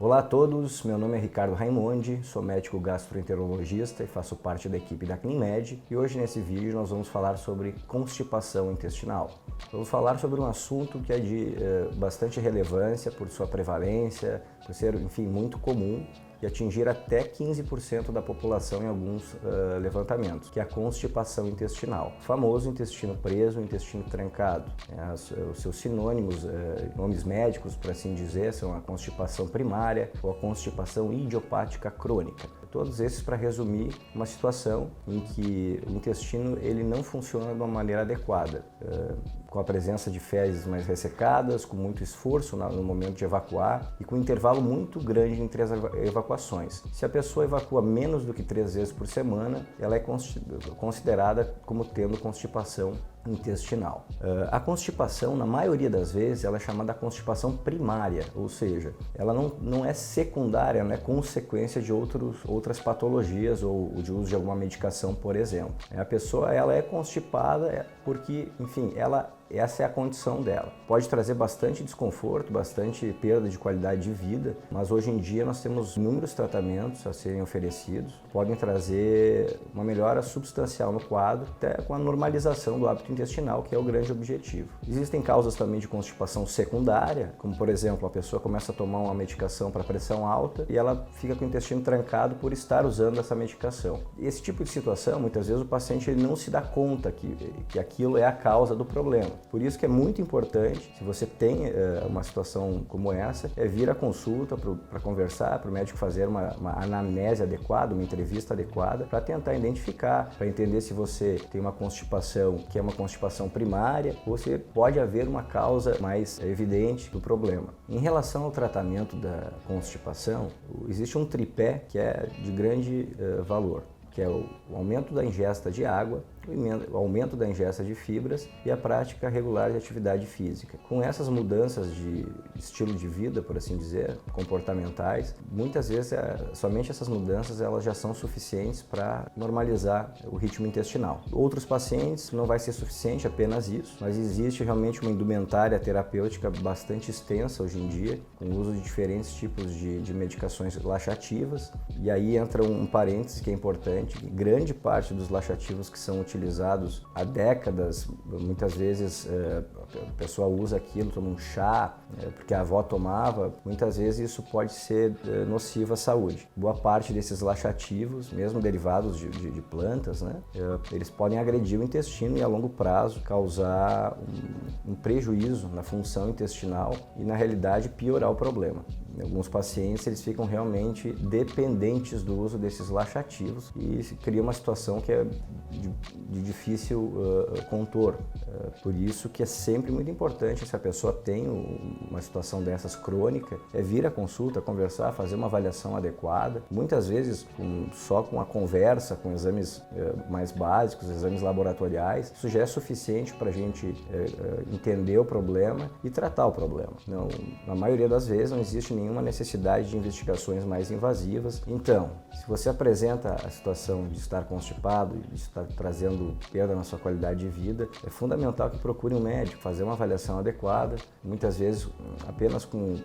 Olá a todos, meu nome é Ricardo Raimondi, sou médico gastroenterologista e faço parte da equipe da ClinMed e hoje nesse vídeo nós vamos falar sobre constipação intestinal. Vamos falar sobre um assunto que é de bastante relevância por sua prevalência, por ser, enfim, muito comum e atingir até 15% da população em alguns levantamentos, que é a constipação intestinal. O famoso intestino preso, intestino trancado. Os seus sinônimos, nomes médicos, por assim dizer, são a constipação primária ou a constipação idiopática crônica. Todos esses para resumir uma situação em que o intestino ele não funciona de uma maneira adequada, com a presença de fezes mais ressecadas, com muito esforço no momento de evacuar e com um intervalo muito grande entre as evacuações. Se a pessoa evacua menos do que 3 vezes por semana, ela é considerada como tendo constipação intestinal. A constipação, na maioria das vezes, ela é chamada constipação primária, ou seja, ela não é secundária, não é consequência de outras patologias ou de uso de alguma medicação, por exemplo. A pessoa ela é constipada porque, enfim, essa é a condição dela. Pode trazer bastante desconforto, bastante perda de qualidade de vida, mas hoje em dia nós temos inúmeros tratamentos a serem oferecidos, podem trazer uma melhora substancial no quadro, até com a normalização do hábito intestinal, que é o grande objetivo. Existem causas também de constipação secundária, como por exemplo, a pessoa começa a tomar uma medicação para pressão alta e ela fica com o intestino trancado por estar usando essa medicação. Esse tipo de situação, muitas vezes o paciente ele não se dá conta que aquilo é a causa do problema. Por isso que é muito importante, se você tem uma situação como essa, vir à consulta para conversar, para o médico fazer uma anamnese adequada, uma entrevista adequada, para tentar identificar, para entender se você tem uma constipação que é uma constipação primária ou se pode haver uma causa mais evidente do problema. Em relação ao tratamento da constipação, existe um tripé que é de grande valor, que é o aumento da ingesta de água, o aumento da ingesta de fibras e a prática regular de atividade física. Com essas mudanças de estilo de vida, por assim dizer, comportamentais, muitas vezes somente essas mudanças elas já são suficientes para normalizar o ritmo intestinal. Outros pacientes não vai ser suficiente apenas isso, mas existe realmente uma indumentária terapêutica bastante extensa hoje em dia, com o uso de diferentes tipos de medicações laxativas, e aí entra um parênteses que é importante, que grande parte dos laxativos que são utilizados há décadas, muitas vezes a pessoa usa aquilo, toma um chá, porque a avó tomava, muitas vezes isso pode ser nocivo à saúde. Boa parte desses laxativos, mesmo derivados de plantas, né, eles podem agredir o intestino e a longo prazo causar um prejuízo na função intestinal e na realidade piorar o problema. Em alguns pacientes eles ficam realmente dependentes do uso desses laxativos e se cria uma situação que é de difícil contorno. Por isso que é sempre muito importante, se a pessoa tem uma situação dessas crônica, vir à consulta, conversar, fazer uma avaliação adequada. Muitas vezes só com a conversa, com exames mais básicos, exames laboratoriais, isso já é suficiente para a gente entender o problema e tratar o problema. Não, na maioria das vezes não existe nenhuma necessidade de investigações mais invasivas. Então, se você apresenta a situação de estar constipado, de estar trazendo perda na sua qualidade de vida, é fundamental que procure um médico, fazer uma avaliação adequada, muitas vezes apenas com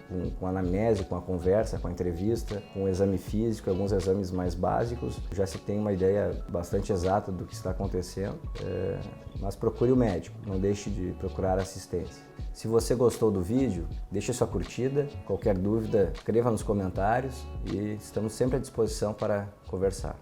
a anamnese, com a conversa, com a entrevista, com o exame físico, alguns exames mais básicos, já se tem uma ideia bastante exata do que está acontecendo, mas procure o médico, não deixe de procurar assistência. Se você gostou do vídeo, deixe sua curtida, qualquer dúvida, escreva nos comentários e estamos sempre à disposição para conversar.